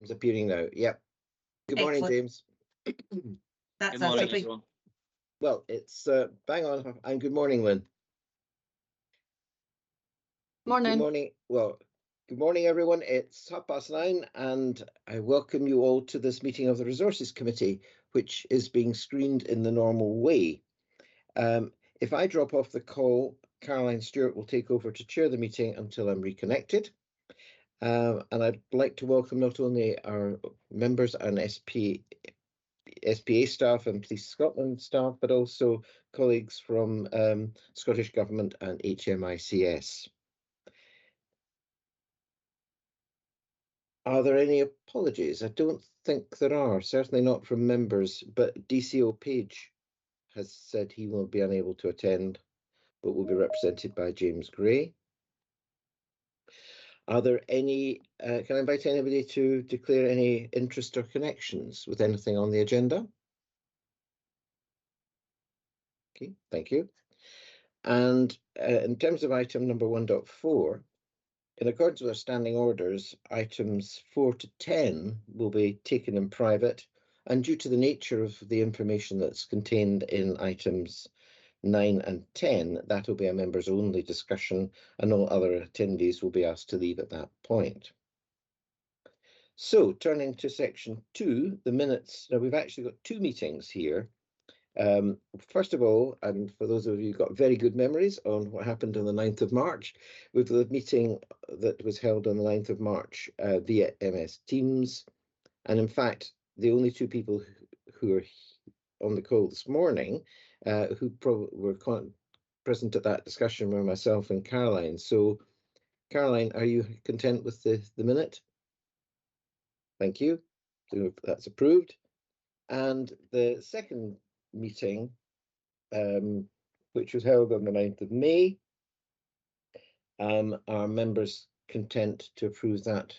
It's appearing now. Yep. Good morning, Excellent. James. That's Good morning, absolutely everyone. Well, it's bang on. And good morning, Lynn. morning. Good morning. Well, good morning, everyone. It's 9:30, and I welcome you all to this meeting of the Resources Committee, which is being screened in the normal way. If I drop off the call, Caroline Stewart will take over to chair the meeting until I'm reconnected. And I'd like to welcome not only our members and SPA staff and Police Scotland staff, but also colleagues from Scottish Government and HMICS. Are there any apologies? I don't think there are, certainly not from members, but DCO Page has said he will be unable to attend, but will be represented by James Gray. Are there any, can I invite anybody to declare any interest or connections with anything on the agenda? Okay, thank you. And in terms of item number 1.4, in accordance with our standing orders, items 4 to 10 will be taken in private, and due to the nature of the information that's contained in items 9 and 10, that will be a members only discussion, and all other attendees will be asked to leave at that point. So turning to section 2, the minutes. Now we've actually got two meetings here. First of all, and for those of you who've got very good memories on what happened on the 9th of March, with the meeting that was held on the 9th of March via MS Teams. And in fact, the only two people who are on the call this morning who probably were present at that discussion were myself and Caroline. So, Caroline, are you content with the minute? Thank you. So that's approved. And the second meeting, which was held on the 9th of May, are members content to approve that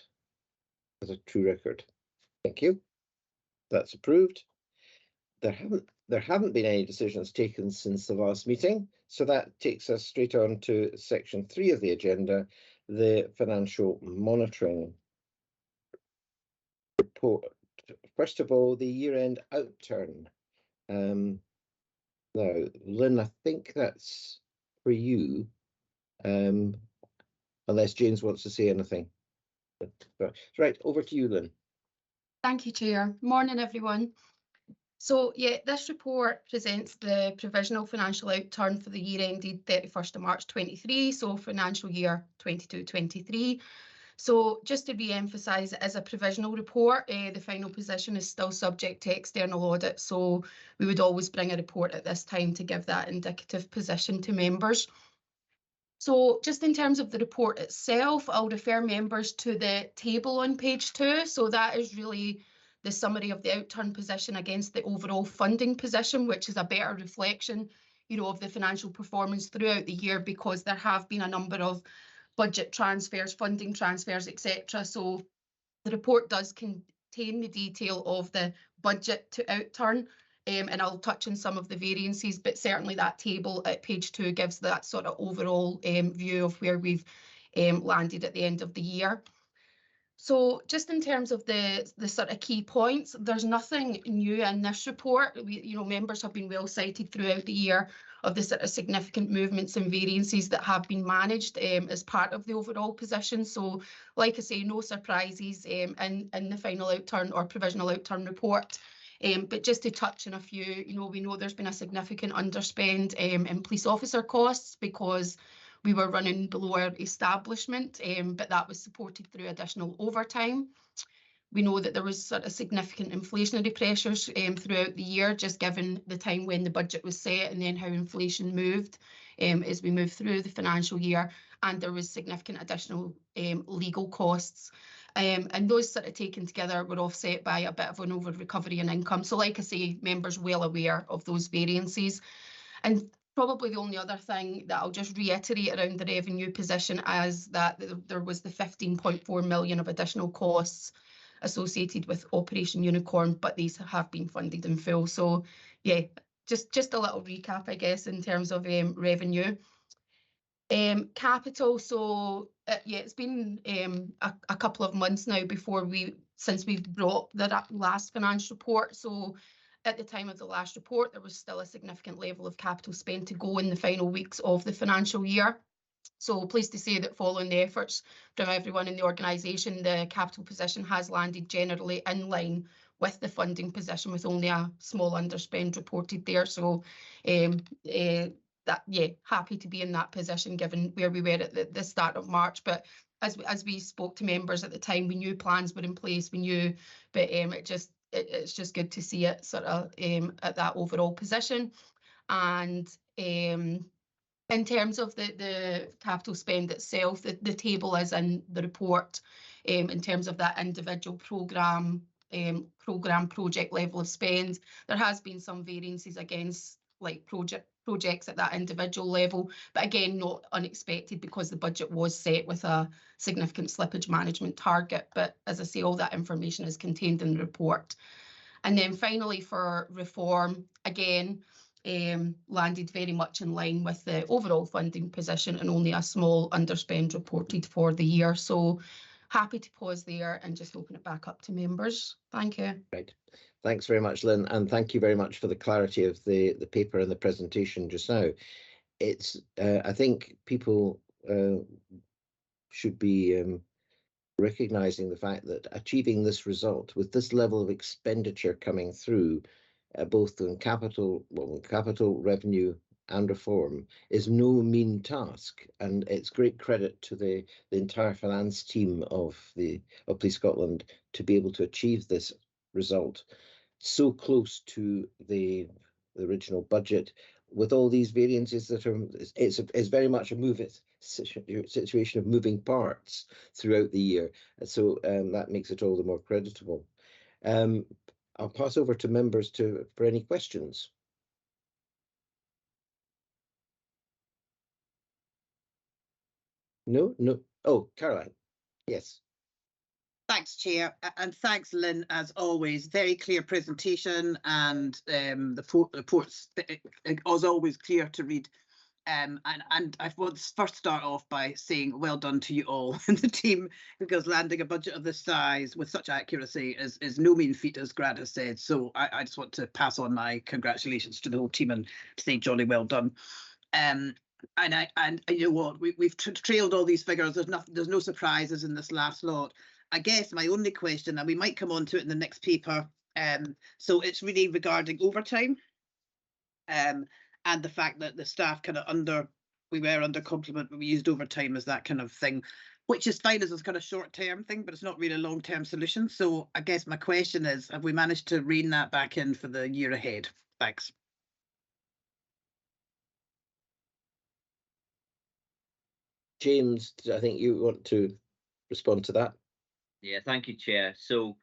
as a true record? Thank you. That's approved. There haven't been any decisions taken since the last meeting, so that takes us straight on to section 3 of the agenda, the financial monitoring report. First of all, the year-end outturn. Now, Lynn, I think that's for you, unless James wants to say anything. Right, over to you, Lynn. Thank you, Chair. Morning, everyone. So, this report presents the provisional financial outturn for the year ended 31st of March 23, so financial year 22-23. So just to re-emphasise, it is a provisional report. The final position is still subject to external audit, so we would always bring a report at this time to give that indicative position to members. So just in terms of the report itself, I'll refer members to the table on page 2. So that is really the summary of the outturn position against the overall funding position, which is a better reflection, of the financial performance throughout the year, because there have been a number of budget transfers, funding transfers, etc. So the report does contain the detail of the budget to outturn, and I'll touch on some of the variances, but certainly that table at page 2 gives that sort of overall view of where we've landed at the end of the year. So just in terms of the sort of key points, there's nothing new in this report. Members have been well cited throughout the year of the sort of significant movements and variances that have been managed as part of the overall position. So like I say, no surprises in the final outturn or provisional outturn report. But just to touch on a few, we know there's been a significant underspend in police officer costs because we were running below our establishment, but that was supported through additional overtime. We know that there was sort of significant inflationary pressures throughout the year, just given the time when the budget was set and then how inflation moved as we moved through the financial year. And there was significant additional legal costs. And those sort of taken together were offset by a bit of an over recovery in income. So like I say, members well aware of those variances. And probably the only other thing that I'll just reiterate around the revenue position is that there was the 15.4 million of additional costs associated with Operation Unicorn, but these have been funded in full. So yeah, just a little recap, I guess, in terms of revenue. Capital, so yeah, it's been a couple of months now since we've brought the last financial report. So at the time of the last report, there was still a significant level of capital spend to go in the final weeks of the financial year. So pleased to say that following the efforts from everyone in the organisation, the capital position has landed generally in line with the funding position, with only a small underspend reported there. So happy to be in that position given where we were at the start of March. But as we spoke to members at the time, we knew plans were in place, we knew, but it's just good to see it sort of at that overall position. And in terms of the capital spend itself, the table is in the report in terms of that individual programme project level of spend. There has been some variances against like projects at that individual level, but again, not unexpected because the budget was set with a significant slippage management target. But as I say, all that information is contained in the report. And then finally for reform, again, landed very much in line with the overall funding position and only a small underspend reported for the year. So happy to pause there and just open it back up to members. Thank you. Right. Thanks very much, Lynn, and thank you very much for the clarity of the paper and the presentation just now. It's I think people should be recognising the fact that achieving this result with this level of expenditure coming through, both in capital revenue and reform, is no mean task, and it's great credit to the entire finance team of Police Scotland to be able to achieve this result so close to the original budget with all these variances that are. It's very much a situation of moving parts throughout the year, so that makes it all the more creditable. I'll pass over to members for any questions. No. Oh, Caroline. Yes. Thanks, Chair, and thanks, Lynn, as always. Very clear presentation, and the report's as always clear to read. And I want to first start off by saying well done to you all in the team, because landing a budget of this size with such accuracy is no mean feat, as Grant has said. So I just want to pass on my congratulations to the whole team and say jolly well done. And you know what, we've trailed all these figures. There's no surprises in this last lot. I guess my only question, and we might come on to it in the next paper, so it's really regarding overtime, and the fact that the staff kind of we were under complement, but we used overtime as that kind of thing, which is fine as a kind of short-term thing, but it's not really a long-term solution. So I guess my question is, have we managed to rein that back in for the year ahead? Thanks. James, I think you want to respond to that. Yeah, thank you, Chair. So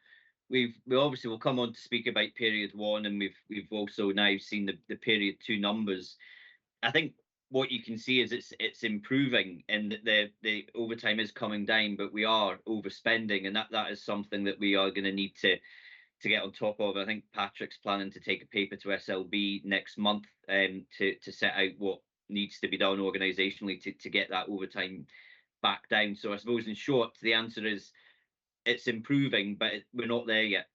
we obviously will come on to speak about period one, and we've also now seen the period two numbers. I think what you can see is it's improving, and that the overtime is coming down, but we are overspending, and that is something that we are going to need to get on top of. I think Patrick's planning to take a paper to SLB next month to set out what needs to be done organisationally to get that overtime back down. So I suppose in short, the answer is it's improving, but we're not there yet.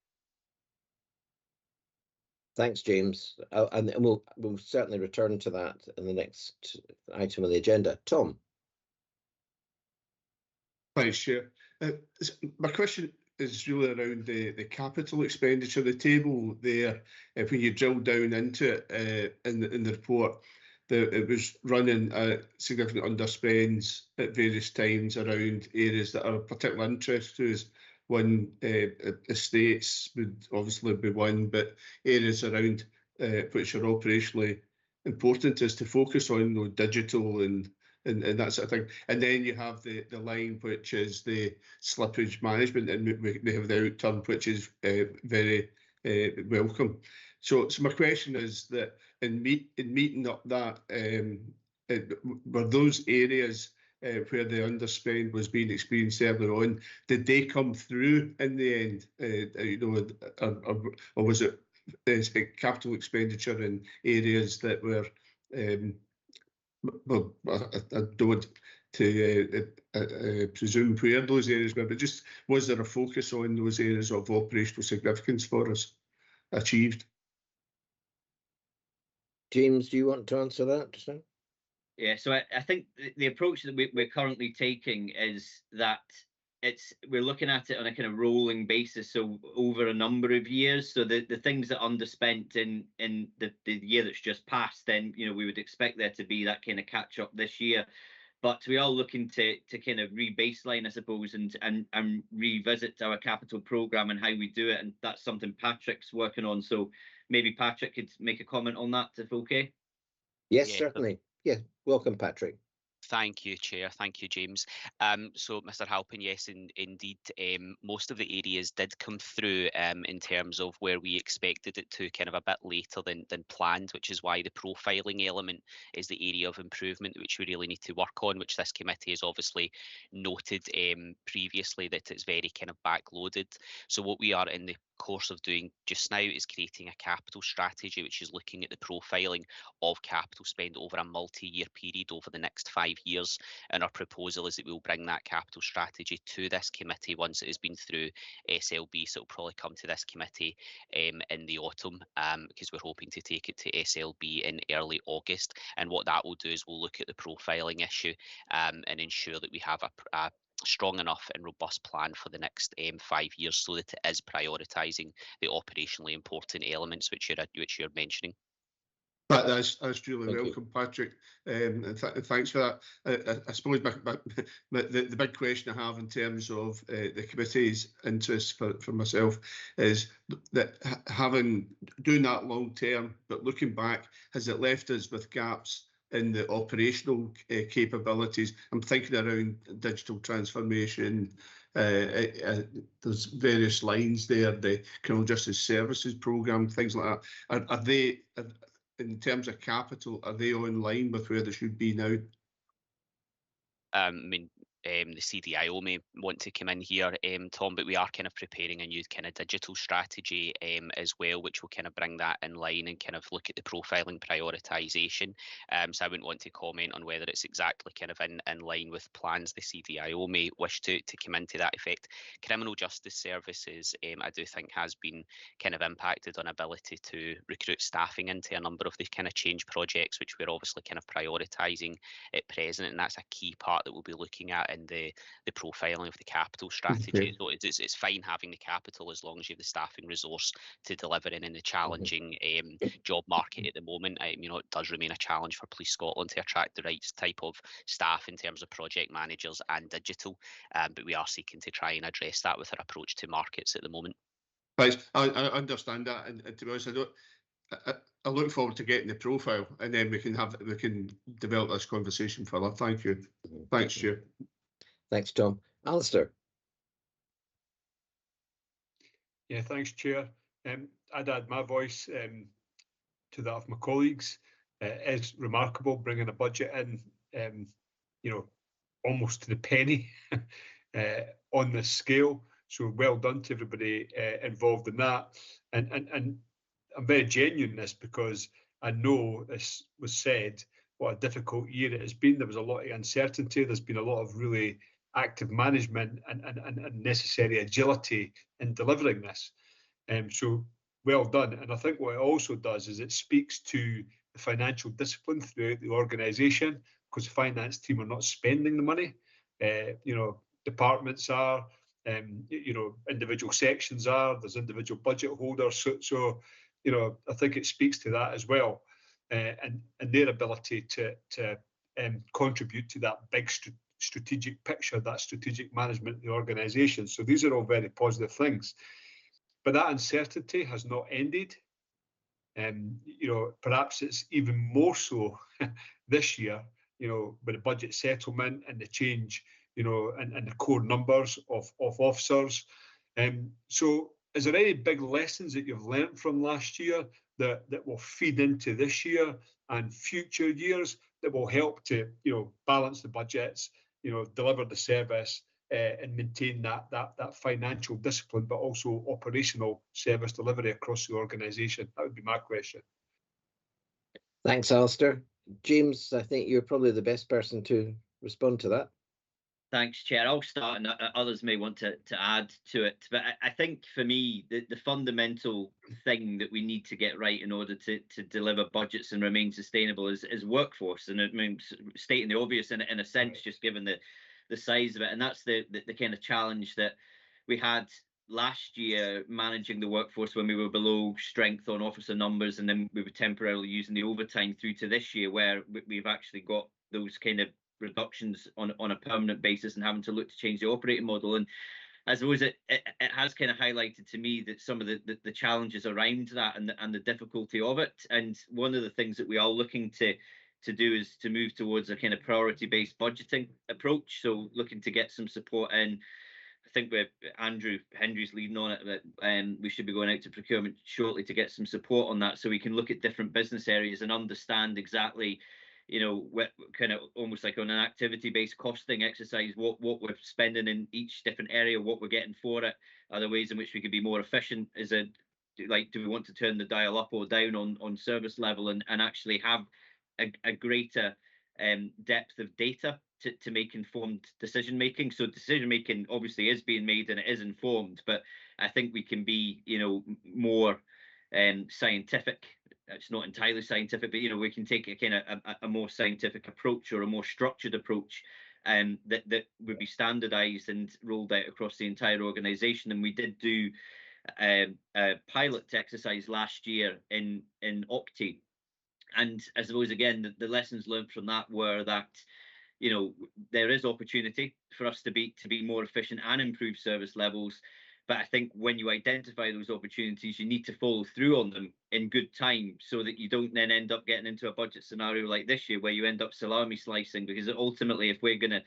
Thanks, James. And we'll certainly return to that in the next item on the agenda. Tom. Thanks, Chair. My question is really around the capital expenditure. The table there, when you drill down into it in the report, it was running significant underspends at various times around areas that are of particular interest to us. One, estates would obviously be one, but areas around which are operationally important is to focus on, digital and that sort of thing. And then you have the line which is the slippage management, and we have the outturn, which is very welcome. So my question is that in meeting up that, were those areas where the underspend was being experienced earlier on, did they come through in the end? Or was it capital expenditure in areas that were well, I don't want to presume where those areas were, but just was there a focus on those areas of operational significance for us achieved? James, do you want to answer that just now? Yeah, so I think the approach that we're currently taking is that we're looking at it on a kind of rolling basis, so over a number of years. So the things that underspent in the year that's just passed, then we would expect there to be that kind of catch up this year. But we are looking to kind of re-baseline, I suppose, and revisit our capital programme and how we do it. And that's something Patrick's working on. So maybe Patrick could make a comment on that, if okay. Yes, Yeah. certainly. Yeah, welcome, Patrick. Thank you, Chair. Thank you, James. So, Mr. Halpin, yes, indeed, most of the areas did come through in terms of where we expected it to, kind of a bit later than planned, which is why the profiling element is the area of improvement which we really need to work on, which this committee has obviously noted previously that it's very kind of backloaded. So what we are in the course of doing just now is creating a capital strategy, which is looking at the profiling of capital spend over a multi-year period over the next 5 years. And our proposal is that we'll bring that capital strategy to this committee once it has been through SLB. So it'll probably come to this committee in the autumn, because we're hoping to take it to SLB in early August. And what that will do is we'll look at the profiling issue and ensure that we have a strong enough and robust plan for the next 5 years, so that it is prioritising the operationally important elements which you're mentioning. That's truly welcome, Patrick, and thanks for that. I suppose the big question I have in terms of the committee's interest for myself is that doing that long term, but looking back, has it left us with gaps in the operational capabilities? I'm thinking around digital transformation. There's various lines there, the criminal justice services programme, things like that. Are they, in terms of capital, are they on line with where they should be now? I mean, the CDIO may want to come in here, Tom, but we are kind of preparing a new kind of digital strategy as well, which will kind of bring that in line and kind of look at the profiling prioritisation. So I wouldn't want to comment on whether it's exactly kind of in line with plans the CDIO may wish to come into that effect. Criminal justice services, I do think, has been kind of impacted on ability to recruit staffing into a number of the kind of change projects, which we're obviously kind of prioritising at present, and that's a key part that we'll be looking at in the profiling of the capital strategy. So it's fine having the capital as long as you have the staffing resource to deliver in the challenging job market at the moment. It does remain a challenge for Police Scotland to attract the right type of staff in terms of project managers and digital, but we are seeking to try and address that with our approach to markets at the moment. Right, I understand that, and to be honest, I look forward to getting the profile, and then we can develop this conversation further. Thank you. Thanks, Chair. Thanks, Tom. Alistair. Yeah, thanks, Chair. I'd add my voice to that of my colleagues. It's remarkable bringing a budget in, almost to the penny on this scale. So well done to everybody involved in that. And I'm very genuine in this because I know this was said, what a difficult year it has been. There was a lot of uncertainty. There's been a lot of really active management and necessary agility in delivering this. So well done. And I think what it also does is it speaks to the financial discipline throughout the organisation, because the finance team are not spending the money. Departments are, individual sections are, there's individual budget holders. So I think it speaks to that as well, and their ability to contribute to that big strategic picture, that strategic management of the organisation. So these are all very positive things. But that uncertainty has not ended. Perhaps it's even more so this year, with the budget settlement and the change, and the core numbers of officers. So is there any big lessons that you've learned from last year that will feed into this year and future years that will help to, balance the budgets, deliver the service, and maintain that financial discipline, but also operational service delivery across the organisation? That would be my question. Thanks, Alistair. James, I think you're probably the best person to respond to that. Thanks, Chair. I'll start, and others may want to add to it. But I think for me, the fundamental thing that we need to get right in order to deliver budgets and remain sustainable is workforce. And it means stating the obvious in a sense, just given the size of it. And that's the kind of challenge that we had last year, managing the workforce when we were below strength on officer numbers, and then we were temporarily using the overtime through to this year, where we've actually got those kind of reductions on a permanent basis and having to look to change the operating model. And I suppose it has kind of highlighted to me that some of the challenges around that and the difficulty of it. And one of the things that we are looking to do is to move towards a kind of priority-based budgeting approach. So looking to get some support in. I think with Andrew Hendry's leading on it, that we should be going out to procurement shortly to get some support on that, so we can look at different business areas and understand exactly, what kind of almost like on an activity-based costing exercise, what we're spending in each different area, what we're getting for it. Are there ways in which we could be more efficient? Is it like, do we want to turn the dial up or down on service level and actually have a greater depth of data to make informed decision making? So decision making obviously is being made and it is informed, but I think we can be, more scientific. It's not entirely scientific, but we can take a kind of a more scientific approach or a more structured approach that would be standardized and rolled out across the entire organization. And we did do a pilot exercise last year in Octi, and I suppose again the lessons learned from that were that there is opportunity for us to be more efficient and improve service levels. But I think when you identify those opportunities, you need to follow through on them in good time, so that you don't then end up getting into a budget scenario like this year where you end up salami slicing. Because ultimately, if we're going to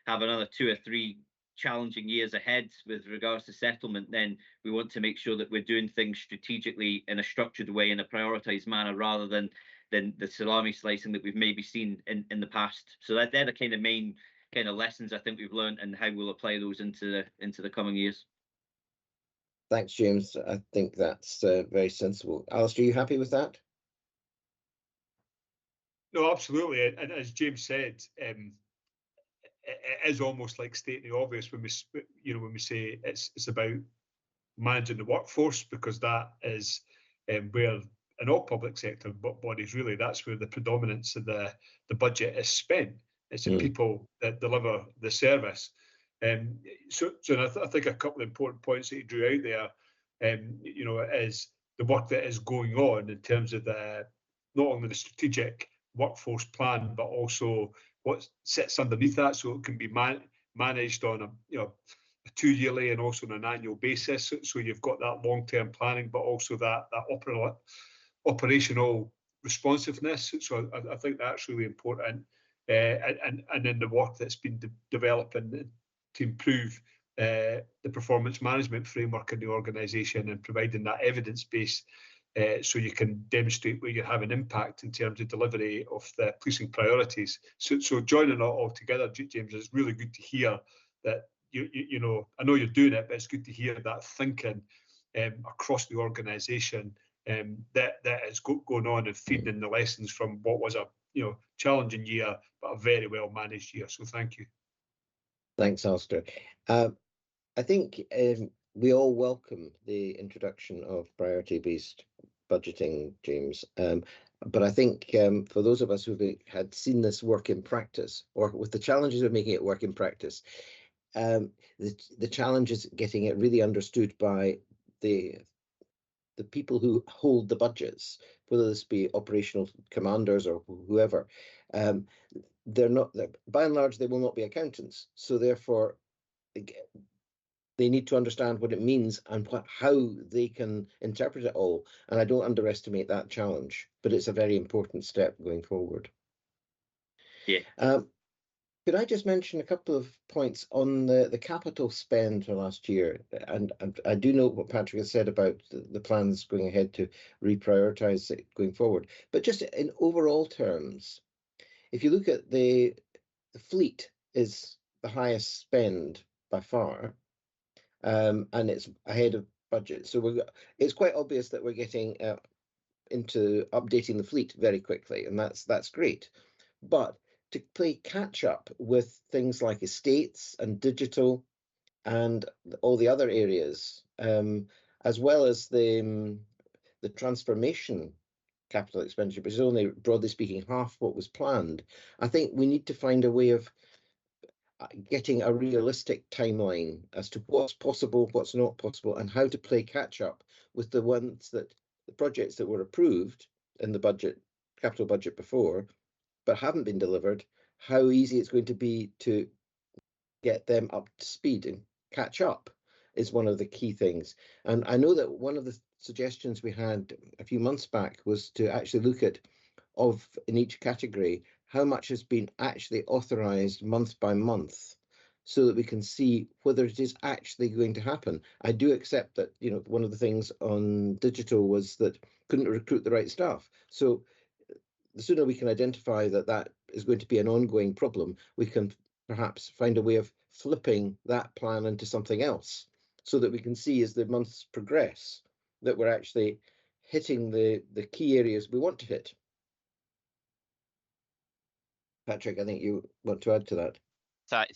have another 2 or 3 challenging years ahead with regards to settlement, then we want to make sure that we're doing things strategically in a structured way, in a prioritized manner, rather than the salami slicing that we've maybe seen in the past. So they're the kind of main kind of lessons I think we've learned, and how we'll apply those into the coming years. Thanks, James. I think that's very sensible. Alistair, are you happy with that? No, absolutely. And as James said, it is almost like stating the obvious when we say it's about managing the workforce, because that is where, in all public sector bodies, really, that's where the predominance of the budget is spent. It's the people that deliver the service. So I think a couple of important points that you drew out there, is the work that is going on in terms of not only the strategic workforce plan, but also what sits underneath that, so it can be managed on a 2-yearly and also on an annual basis. So you've got that long-term planning, but also that operational responsiveness. So I think that's really important, and in the work that's been developing to improve the performance management framework in the organisation, and providing that evidence base, so you can demonstrate where you're having impact in terms of delivery of the policing priorities. So joining it all together, James, is really good to hear that you know, I know you're doing it, but it's good to hear that thinking across the organisation that is going on and feeding in the lessons from what was a challenging year, but a very well managed year. So thank you. Thanks, Alistair. I think we all welcome the introduction of priority-based budgeting, James. But I think for those of us who had seen this work in practice, or with the challenges of making it work in practice, the challenge is getting it really understood by the people who hold the budgets, whether this be operational commanders or whoever. They're not, by and large, they will not be accountants. So therefore, they need to understand what it means and how they can interpret it all. And I don't underestimate that challenge, but it's a very important step going forward. Yeah. Could I just mention a couple of points on the capital spend for last year? And I do know what Patrick has said about the plans going ahead to reprioritise it going forward. But just in overall terms, if you look at the fleet is the highest spend by far, and it's ahead of budget. So it's quite obvious that we're getting into updating the fleet very quickly, and that's great. But to play catch up with things like estates and digital and all the other areas, as well as the transformation capital expenditure, which is only, broadly speaking, half what was planned. I think we need to find a way of getting a realistic timeline as to what's possible, what's not possible, and how to play catch up with the projects that were approved in the capital budget before, but haven't been delivered, how easy it's going to be to get them up to speed and catch up is one of the key things. And I know that one of the suggestions we had a few months back was to actually look at, in each category, how much has been actually authorised month by month, so that we can see whether it is actually going to happen. I do accept that, you know, one of the things on digital was that couldn't recruit the right staff. So the sooner we can identify that that is going to be an ongoing problem, we can perhaps find a way of flipping that plan into something else, so that we can see as the months progress that we're actually hitting the key areas we want to hit. Patrick, I think you want to add to that.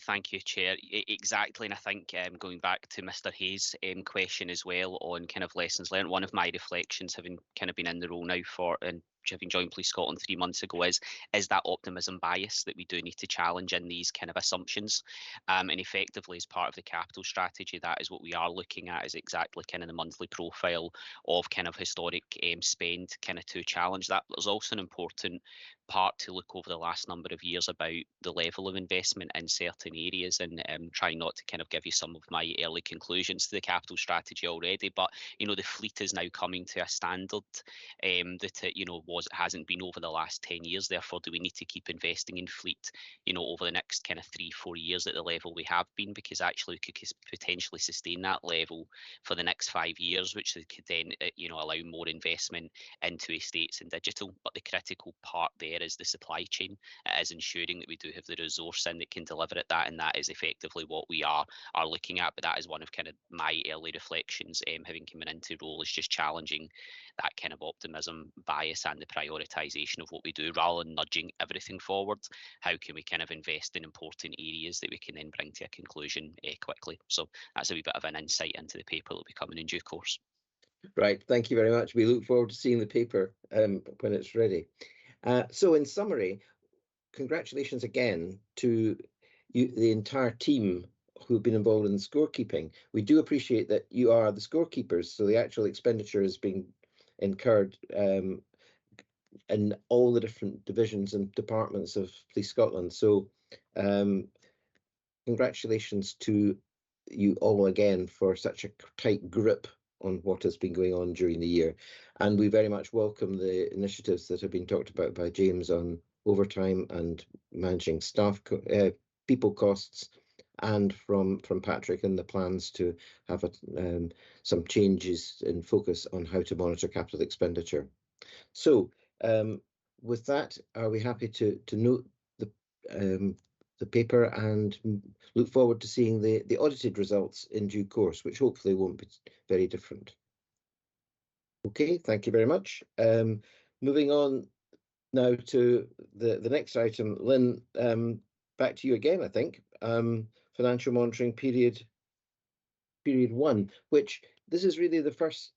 Thank you, Chair. Exactly, and I think going back to Mr. Hayes' question as well on kind of lessons learned, one of my reflections, having kind of been in the role now and having joined Police Scotland 3 months ago, is that optimism bias that we do need to challenge in these kind of assumptions. And effectively, as part of the capital strategy, that is what we are looking at, is exactly kind of the monthly profile of kind of historic spend, kind of to challenge that. But there's also an important part to look over the last number of years about the level of investment in certain areas, and trying not to kind of give you some of my early conclusions to the capital strategy already, but you know, the fleet is now coming to a standard that it, you know, hasn't been over the last 10 years. Therefore, do we need to keep investing in fleet, you know, over the next kind of 3-4 years at the level we have been? Because actually we could potentially sustain that level for the next 5 years, which could then you know, allow more investment into estates and digital. But the critical part there is the supply chain. It is ensuring that we do have the resource in that can deliver at that, and that is effectively what we are looking at. But that is one of kind of my early reflections, having come into role, is just challenging that kind of optimism bias and the prioritisation of what we do, rather than nudging everything forward. How can we kind of invest in important areas that we can then bring to a conclusion quickly? So that's a wee bit of an insight into the paper that will be coming in due course. Right, thank you very much. We look forward to seeing the paper when it's ready. So in summary, congratulations again to you, the entire team who've been involved in scorekeeping. We do appreciate that you are the scorekeepers, so the actual expenditure is being incurred in all the different divisions and departments of Police Scotland. So congratulations to you all again for such a tight grip on what has been going on during the year. And we very much welcome the initiatives that have been talked about by James on overtime and managing staff people costs, and from Patrick and the plans to have some changes in focus on how to monitor capital expenditure. So with that, are we happy to note the paper and look forward to seeing the audited results in due course, which hopefully won't be very different. Okay, thank you very much. Moving on now to the next item. Lynn, back to you again, I think. Financial monitoring period 1, which this is really the first,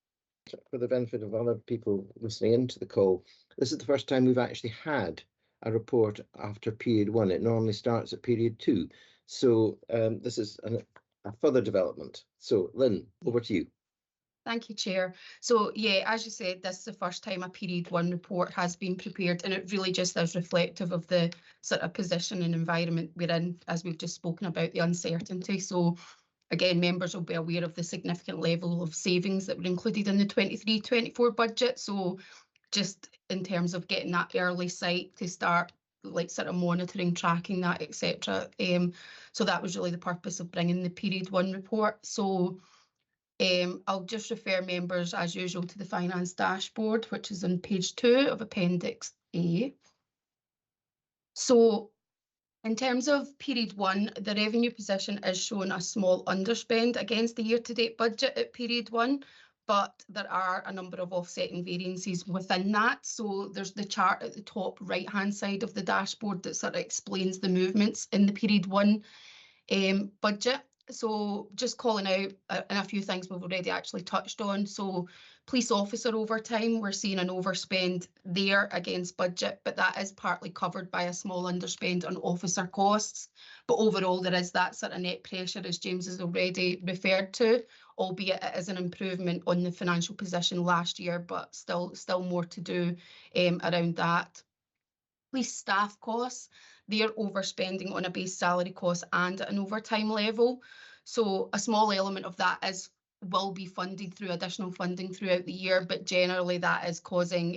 for the benefit of other people listening into the call, this is the first time we've actually had a report after period 1. It normally starts at period 2. So this is a further development. So Lynn, over to you. Thank you, Chair. So yeah, as you said, this is the first time a period 1 report has been prepared, and it really just is reflective of the sort of position and environment we're in, as we've just spoken about, the uncertainty. So again, members will be aware of the significant level of savings that were included in the 23-24 budget. So just in terms of getting that early sight to start, like sort of monitoring, tracking that, etc. So that was really the purpose of bringing the period 1 report. So I'll just refer members as usual to the finance dashboard, which is on page 2 of Appendix A. So in terms of period 1, the revenue position is showing a small underspend against the year-to-date budget at period 1, but there are a number of offsetting variances within that. So there's the chart at the top right-hand side of the dashboard that sort of explains the movements in the period 1 budget. So just calling out and a few things we've already actually touched on. So police officer overtime, we're seeing an overspend there against budget, but that is partly covered by a small underspend on officer costs. But overall, there is that sort of net pressure, as James has already referred to, albeit it is an improvement on the financial position last year, but still more to do around that. Police staff costs, they're overspending on a base salary cost and at an overtime level. So a small element of that will be funded through additional funding throughout the year, but generally that is causing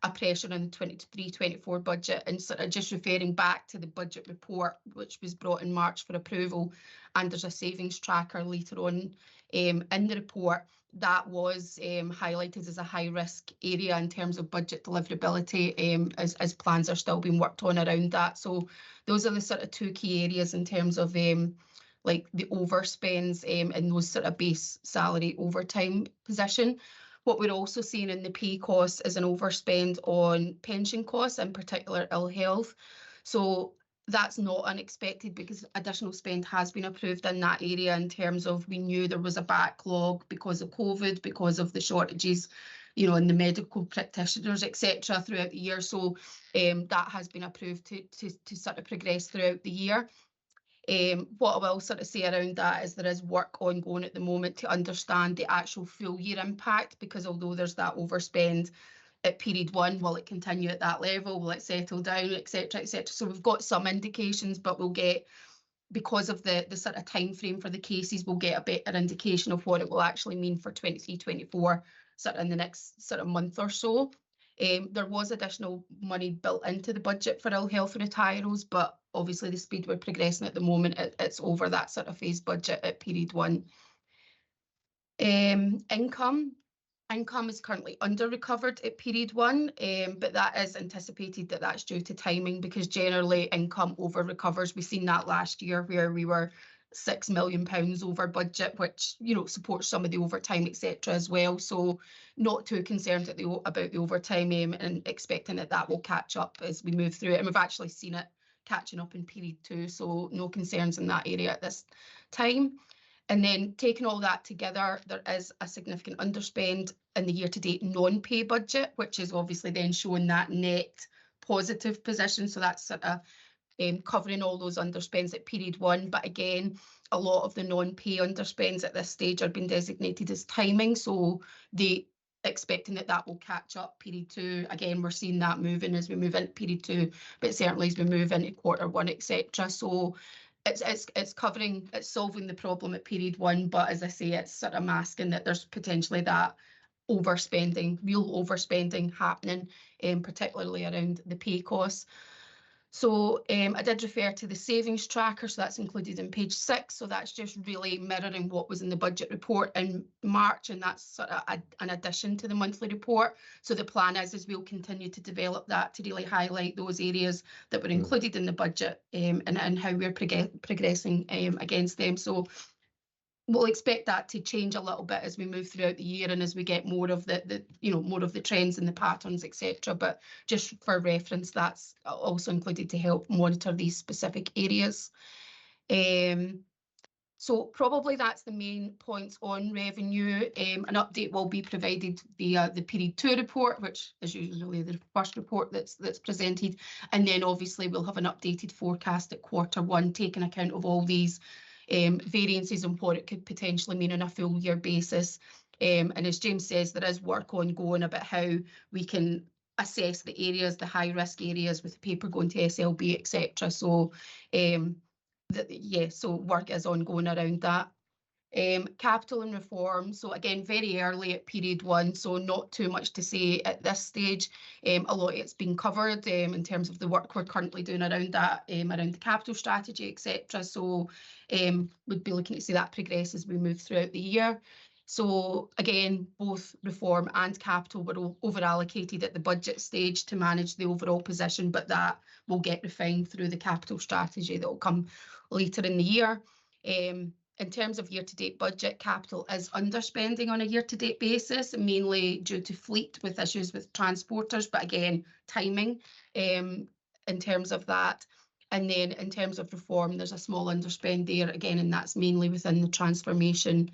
a pressure on the 23-24 budget. And sort of just referring back to the budget report, which was brought in March for approval, and there's a savings tracker later on in the report, that was highlighted as a high risk area in terms of budget deliverability, as plans are still being worked on around that. So those are the sort of 2 key areas in terms of like the overspends in those sort of base salary overtime position. What we're also seeing in the pay costs is an overspend on pension costs, in particular ill health. So that's not unexpected because additional spend has been approved in that area in terms of we knew there was a backlog because of COVID, because of the shortages, you know, in the medical practitioners, etc. throughout the year. So that has been approved to sort of progress throughout the year. What I will sort of say around that is there is work ongoing at the moment to understand the actual full year impact, because although there's that overspend at period 1, will it continue at that level? Will it settle down, etc., etc.? So we've got some indications, but we'll get, because of the sort of time frame for the cases, we'll get a better indication of what it will actually mean for 23-24, sort of in the next sort of month or so. There was additional money built into the budget for ill health retirals, but obviously the speed we're progressing at the moment, it's over that sort of phase budget at period 1. Income is currently under recovered at period 1, but that is anticipated that that's due to timing, because generally income over recovers. We've seen that last year where we were £6 million over budget, which, you know, supports some of the overtime, etc. as well. So not too concerned about the overtime and expecting that will catch up as we move through it. And we've actually seen it catching up in period 2, so no concerns in that area at this time. And then taking all that together, there is a significant underspend in the year-to-date non-pay budget, which is obviously then showing that net positive position. So that's sort of covering all those underspends at period 1. But again, a lot of the non-pay underspends at this stage are being designated as timing. So they expecting that will catch up period 2. Again, we're seeing that moving as we move into period 2, but certainly as we move into quarter 1, etc. So it's covering, it's solving the problem at period 1, but as I say, it's sort of masking that there's potentially that overspending, real overspending happening, particularly around the pay costs. So I did refer to the savings tracker, so that's included in page 6. So that's just really mirroring what was in the budget report in March, and that's sort of an addition to the monthly report. So the plan is we'll continue to develop that to really highlight those areas that were included in the budget and how we're progressing against them. So we'll expect that to change a little bit as we move throughout the year and as we get more of more of the trends and the patterns, etc. But just for reference, that's also included to help monitor these specific areas. So probably that's the main points on revenue. An update will be provided via the period 2 report, which is usually the first report that's presented, and then obviously we'll have an updated forecast at quarter 1, taking account of all these variances and what it could potentially mean on a full year basis. And as James says, there is work ongoing about how we can assess the areas, the high risk areas with the paper going to SLB, etc. So so work is ongoing around that. Capital and reform, so again, very early at period 1, so not too much to say at this stage. A lot of it's been covered in terms of the work we're currently doing around that, around the capital strategy, etc. So we'd be looking to see that progress as we move throughout the year. So again, both reform and capital were over allocated at the budget stage to manage the overall position, but that will get refined through the capital strategy that will come later in the year. In terms of year-to-date budget, capital is underspending on a year-to-date basis, mainly due to fleet with issues with transporters, but again, timing in terms of that. And then in terms of reform, there's a small underspend there again, and that's mainly within the transformation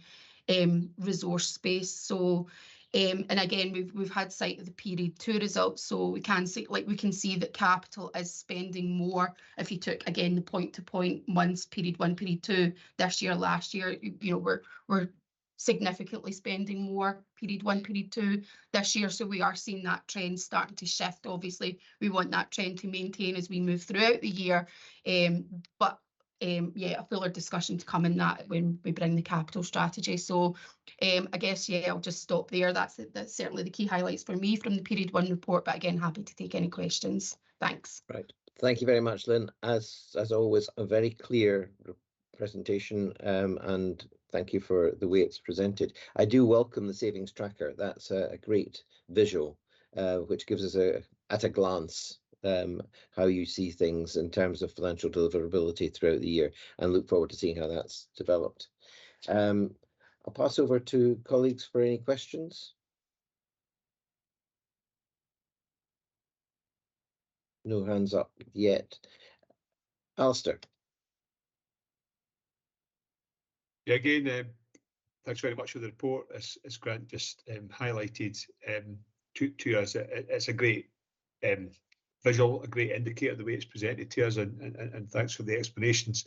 resource space. So, and again, we've had sight of the period 2 results, so we can see that capital is spending more. If you took again the point-to-point months, period 1, period 2, this year, last year, you know, we're significantly spending more period 1, period 2 this year. So we are seeing that trend starting to shift. Obviously, we want that trend to maintain as we move throughout the year. But yeah, a fuller discussion to come in that when we bring the capital strategy. So I guess, yeah, I'll just stop there. That's certainly the key highlights for me from the period 1 report, but again, happy to take any questions. Thanks. Right. Thank you very much, Lynn. As always, a very clear presentation, and thank you for the way it's presented. I do welcome the savings tracker. That's a great visual, which gives us at a glance how you see things in terms of financial deliverability throughout the year, and look forward to seeing how that's developed. I'll pass over to colleagues for any questions. No hands up yet. Alistair. Yeah, again, thanks very much for the report. As Grant just highlighted to us, it's a great visual, a great indicator the way it's presented to us, and thanks for the explanations.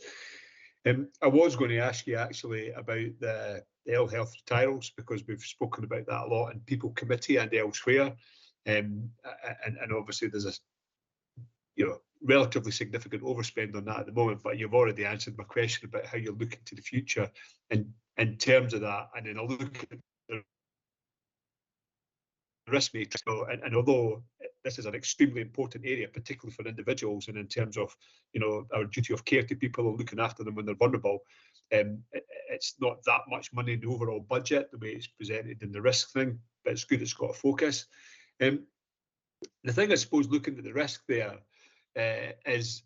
I was going to ask you actually about the ill health retirals, because we've spoken about that a lot in People Committee and elsewhere, and obviously there's a relatively significant overspend on that at the moment, but you've already answered my question about how you're looking to the future in terms of that, and then I look at the risk matrix, and although this is an extremely important area, particularly for individuals, and in terms of our duty of care to people and looking after them when they're vulnerable, it's not that much money in the overall budget the way it's presented in the risk thing, but it's good it's got a focus. The thing, I suppose, looking at the risk there is,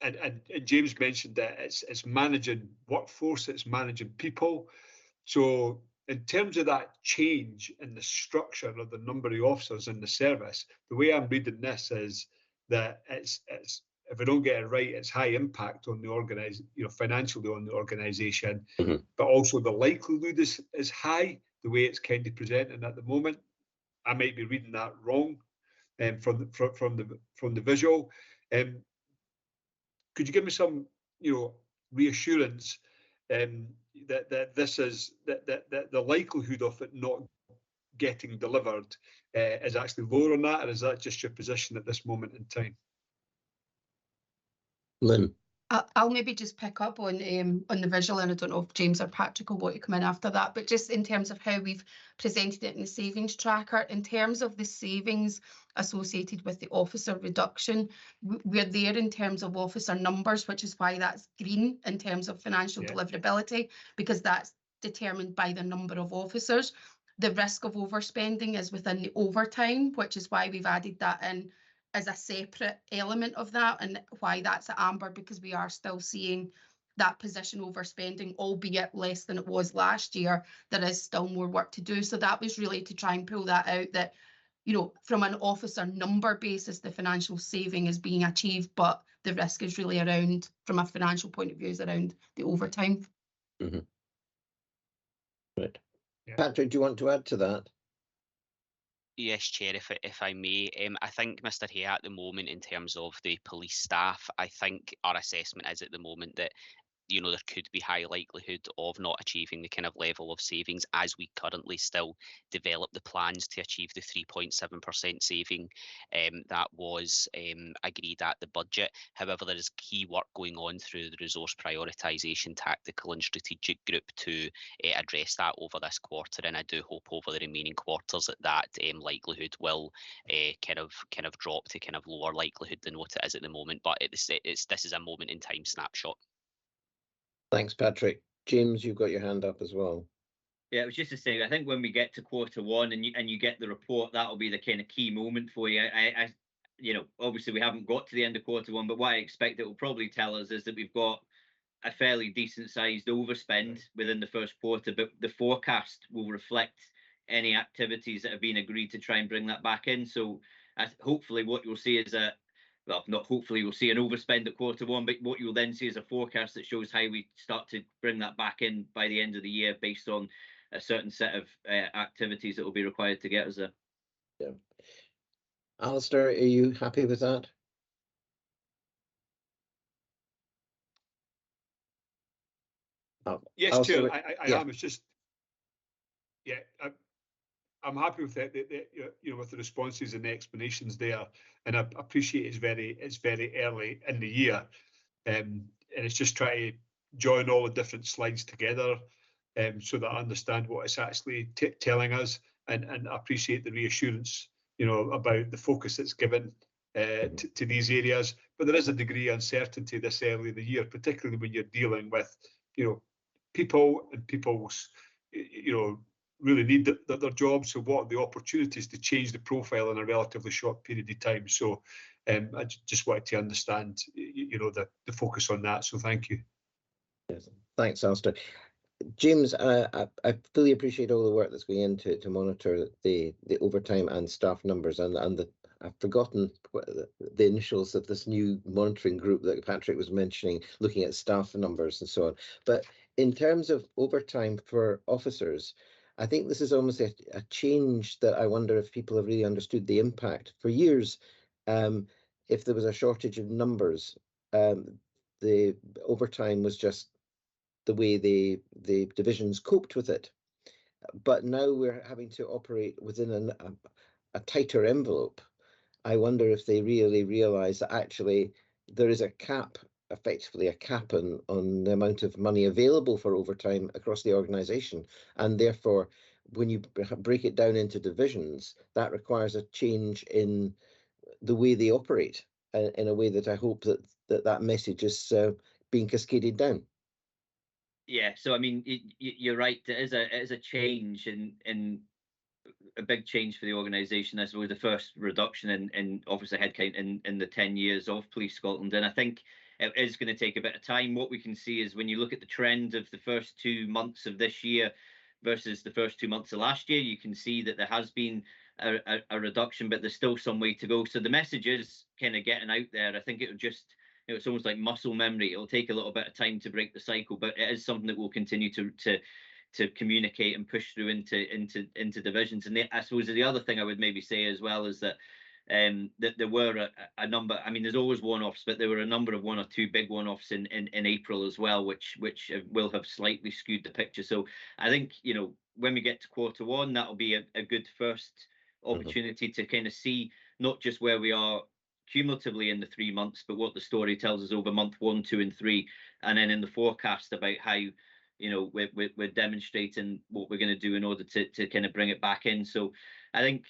and James mentioned that it's managing workforce, it's managing people. So in terms of that change in the structure of the number of officers in the service, the way I'm reading this is that it's if we don't get it right, it's high impact on the financially on the organisation, but also the likelihood is high the way it's kind of presenting at the moment. I might be reading that wrong from the visual. Could you give me some reassurance that this is that the likelihood of it not getting delivered is actually lower on that, or is that just your position at this moment in time? Lynn. I'll maybe just pick up on the visual, and I don't know if James or Patrick will want to come in after that, but just in terms of how we've presented it in the savings tracker, in terms of the savings associated with the officer reduction, we're there in terms of officer numbers, which is why that's green in terms of financial deliverability, because that's determined by the number of officers. The risk of overspending is within the overtime, which is why we've added that in as a separate element of that, and why that's at amber, because we are still seeing that position overspending, albeit less than it was last year. There is still more work to do. So that was really to try and pull that out, that from an officer number basis, the financial saving is being achieved, but the risk is really around, from a financial point of view, is around the overtime. Right. Patrick, do you want to add to that? Yes, Chair, if I may. I think, Mr. Hay, at the moment, in terms of the police staff, I think our assessment is at the moment that there could be high likelihood of not achieving the kind of level of savings as we currently still develop the plans to achieve the 3.7% saving that was agreed at the budget. However, there is key work going on through the resource prioritisation, tactical and strategic group to address that over this quarter, and I do hope over the remaining quarters that likelihood will kind of drop to kind of lower likelihood than what it is at the moment. But this is a moment in time snapshot. Thanks, Patrick. James, you've got your hand up as well. Yeah, it was just to say, I think when we get to Q1 and you get the report, that'll be the kind of key moment for you. I obviously we haven't got to the end of Q1, but what I expect it will probably tell us is that we've got a fairly decent sized overspend within the first quarter, but the forecast will reflect any activities that have been agreed to try and bring that back in. So hopefully what you'll see is not hopefully we'll see an overspend at quarter one, but what you'll then see is a forecast that shows how we start to bring that back in by the end of the year based on a certain set of activities that will be required to get us there. Yeah. Alistair, are you happy with that? Yes, Alistair, Chair, I yeah. am. It's just, yeah, I'm happy with it. With the responses and the explanations there, and I appreciate it's very early in the year, and it's just trying to join all the different slides together, so that I understand what it's actually telling us, and I appreciate the reassurance, about the focus that's given to these areas. But there is a degree of uncertainty this early in the year, particularly when you're dealing with, people and people's, really need their jobs. So what are the opportunities to change the profile in a relatively short period of time? So I just wanted to understand, the focus on that. So thank you. Yes. Thanks, Alistair. James, I fully appreciate all the work that's going into to monitor the overtime and staff numbers, and I've forgotten the initials of this new monitoring group that Patrick was mentioning, looking at staff numbers and so on. But in terms of overtime for officers, I think this is almost a change that I wonder if people have really understood the impact. For years, if there was a shortage of numbers, the overtime was just the way the divisions coped with it. But now we're having to operate within a tighter envelope. I wonder if they really realise that actually there is a cap, effectively a cap on the amount of money available for overtime across the organisation. And therefore, when you break it down into divisions, that requires a change in the way they operate, in a way that I hope that message is being cascaded down. Yeah, so I mean, you're right. It is a change in a big change for the organisation. I suppose the first reduction in officer headcount in the 10 years of Police Scotland, and I think it is going to take a bit of time. What we can see is when you look at the trend of the first 2 months of this year versus the first 2 months of last year, you can see that there has been a reduction, but there's still some way to go. So the message is kind of getting out there. I think it will just, it's almost like muscle memory. It'll take a little bit of time to break the cycle, but it is something that we'll continue to communicate and push through into divisions. And I suppose the other thing I would maybe say as well is that that there were a number. I mean, there's always one-offs, but there were a number of 1 or 2 big one-offs in April as well, which will have slightly skewed the picture. So I think, when we get to quarter one, that'll be a good first opportunity to kind of see not just where we are cumulatively in the 3 months, but what the story tells us over month 1, 2, and 3, and then in the forecast about how we're demonstrating what we're going to do in order to kind of bring it back in. So I think,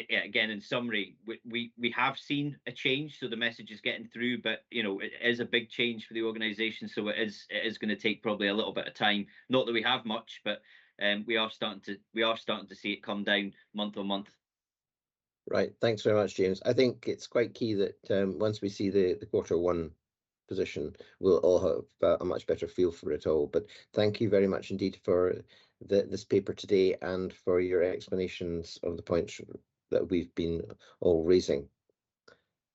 again, in summary, we have seen a change, so the message is getting through, but it is a big change for the organisation, so it is going to take probably a little bit of time. Not that we have much, but we are starting to see it come down month on month. Right, thanks very much, James. I think it's quite key that once we see the quarter one position, we'll all have a much better feel for it all. But thank you very much indeed for this paper today and for your explanations of the points that we've been all raising.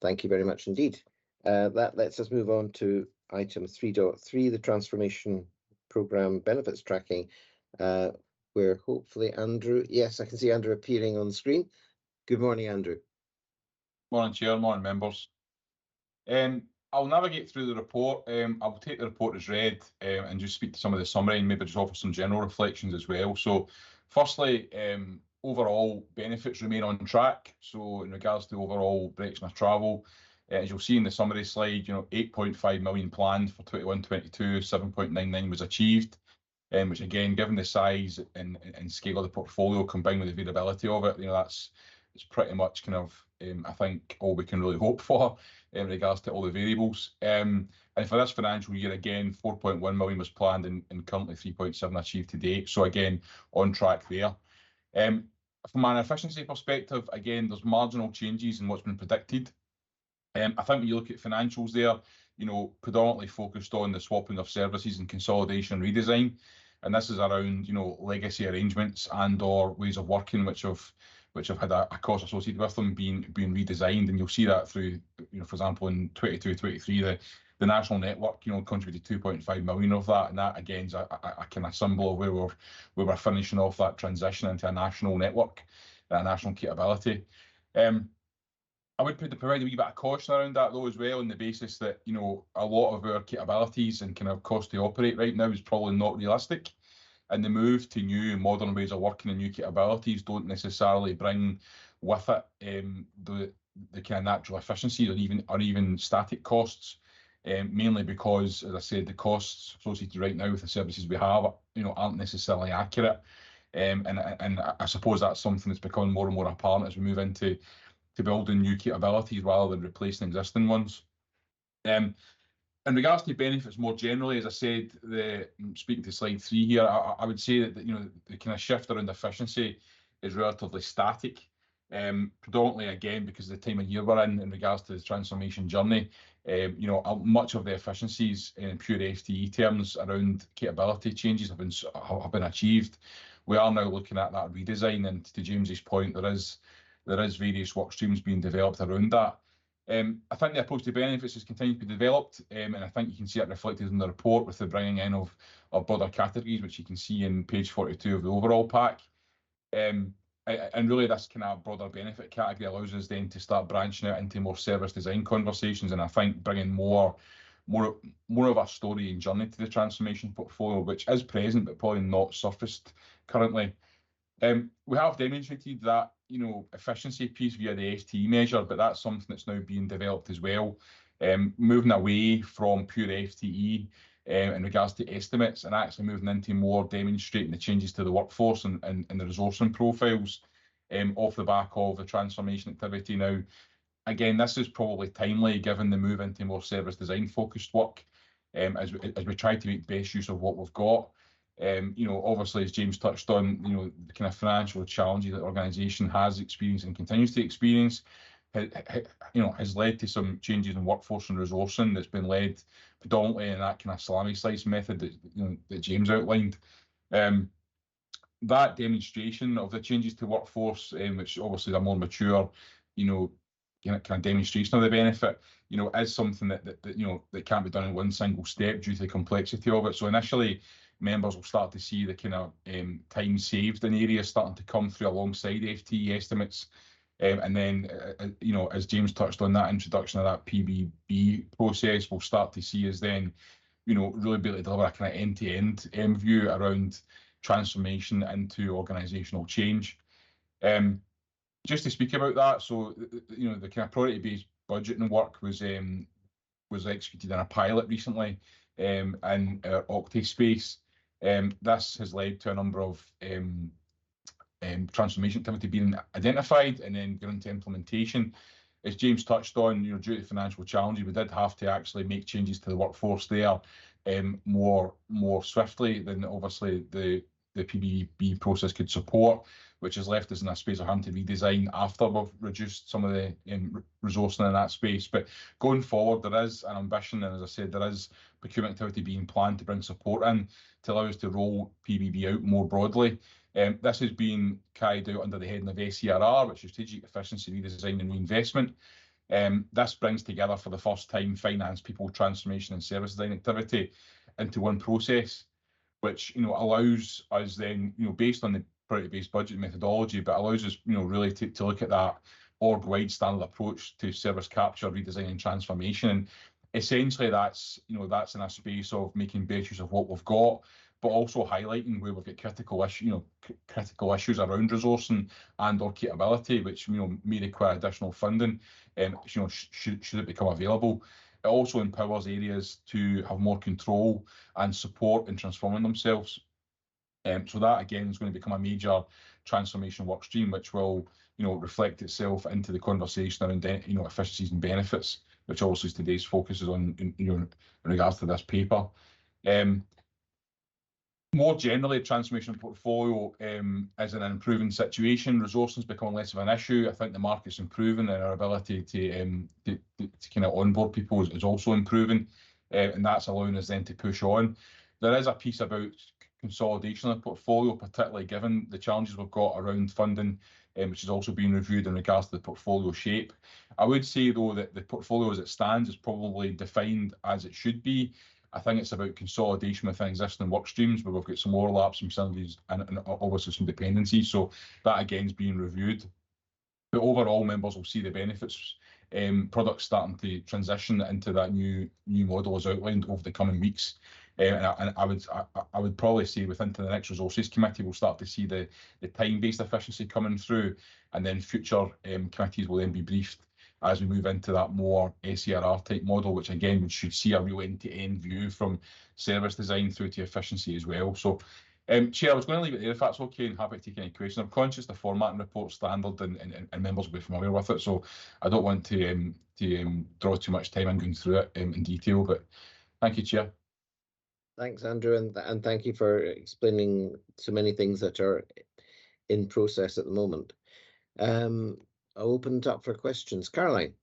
Thank you very much indeed. That lets us move on to item 3.3, the transformation programme benefits tracking, where hopefully Andrew, yes, I can see Andrew appearing on the screen. Good morning, Andrew. Morning, Chair. Morning, members. I'll navigate through the report. I'll take the report as read and just speak to some of the summary and maybe just offer some general reflections as well. So firstly, overall benefits remain on track. So in regards to overall direction of travel, as you'll see in the summary slide, 8.5 million planned for 21-22, 7.99 was achieved, which again, given the size and scale of the portfolio combined with the variability of it, it's pretty much kind of, I think, all we can really hope for in regards to all the variables. And for this financial year, again, 4.1 million was planned and currently 3.7 achieved to date. So again, on track there. From an efficiency perspective, again, there's marginal changes in what's been predicted. I think when you look at financials there, predominantly focused on the swapping of services and consolidation and redesign. And this is around, legacy arrangements and or ways of working which have had a cost associated with them being redesigned. And you'll see that through, for example, in 22-23, the national network, contributed 2.5 million of that. And that again is a kind of symbol of where we're finishing off that transition into a national network, a national capability. I would provide a wee bit of caution around that though as well, on the basis that, a lot of our capabilities and kind of cost to operate right now is probably not realistic. And the move to new modern ways of working and new capabilities don't necessarily bring with it the kind of natural efficiencies or even static costs, mainly because, as I said, the costs associated right now with the services we have, aren't necessarily accurate. And I suppose that's something that's becoming more and more apparent as we move into building new capabilities rather than replacing existing ones. In regards to benefits more generally, as I said, speaking to slide 3 here, I would say that the kind of shift around efficiency is relatively static. Predominantly again because of the time of year we're in regards to the transformation journey. Much of the efficiencies in pure FTE terms around capability changes have been achieved. We are now looking at that redesign, and to James's point, there is various work streams being developed around that. I think the approach to benefits has continued to be developed, and I think you can see it reflected in the report with the bringing in of broader categories, which you can see in page 42 of the overall pack. And really this kind of broader benefit category allows us then to start branching out into more service design conversations, and I think bringing more of our story and journey to the transformation portfolio, which is present but probably not surfaced currently. We have demonstrated that efficiency piece via the FTE measure, but that's something that's now being developed as well, moving away from pure FTE in regards to estimates and actually moving into more demonstrating the changes to the workforce and the resourcing profiles off the back of the transformation activity. Now, again, this is probably timely given the move into more service design focused work, as we try to make best use of what we've got. Obviously, as James touched on, the kind of financial challenges that the organisation has experienced and continues to experience, has led to some changes in workforce and resourcing that's been led predominantly in that kind of salami slice method that James outlined. That demonstration of the changes to workforce, which obviously is a more mature, kind of demonstration of the benefit, is something that can't be done in one single step due to the complexity of it. So initially, members will start to see the kind of time saved in areas starting to come through alongside FTE estimates. And then, as James touched on, that introduction of that PBB process, we'll start to see us then, really be able to deliver a kind of end-to-end view around transformation into organisational change. Just to speak about that, so the kind of priority-based budgeting work was executed in a pilot recently in our Octave space. This has led to a number of transformation activity being identified and then going into implementation. As James touched on, due to financial challenges, we did have to actually make changes to the workforce there more swiftly than obviously the PBB process could support, which has left us in a space of having to redesign after we've reduced some of the resourcing in that space. But going forward, there is an ambition, and as I said, there is procurement activity being planned to bring support in to allow us to roll PBB out more broadly. This has been carried out under the heading of SERR, which is Strategic Efficiency, Redesign and Reinvestment. This brings together for the first time finance, people, transformation and service design activity into one process, which allows us then, based on the priority-based budget methodology, but allows us really to look at that org-wide standard approach to service capture, redesign and transformation. And essentially that's in a space of making best use of what we've got, but also highlighting where we've got critical issues around resourcing and or capability, which may require additional funding, should it become available. It also empowers areas to have more control and support in transforming themselves. So that again is going to become a major transformation work stream, which will reflect itself into the conversation around efficiencies and benefits, which obviously is today's focus is on in regards to this paper. More generally, transformation portfolio is in an improving situation. Resourcing is becoming less of an issue. I think the market's improving, and our ability to kind of onboard people is also improving, and that's allowing us then to push on. There is a piece about consolidation of the portfolio, particularly given the challenges we've got around funding, which is also being reviewed in regards to the portfolio shape. I would say, though, that the portfolio as it stands is probably defined as it should be. I think it's about consolidation within existing work streams where we've got some overlaps, some synergies, and obviously some dependencies. So that again is being reviewed. But overall, members will see the benefits. Products starting to transition into that new model as outlined over the coming weeks. And I would probably say within the next resources committee, we'll start to see the time-based efficiency coming through, and then future committees will then be briefed as we move into that more SERR type model, which again should see a real end-to-end view from service design through to efficiency as well. So, Chair, I was going to leave it there if that's okay, and happy to take any questions. I'm conscious the formatting report standard and members will be familiar with it, so I don't want to draw too much time in going through it in detail, but thank you, Chair. Thanks, Andrew, and thank you for explaining so many things that are in process at the moment. I'll open it up for questions. Caroline.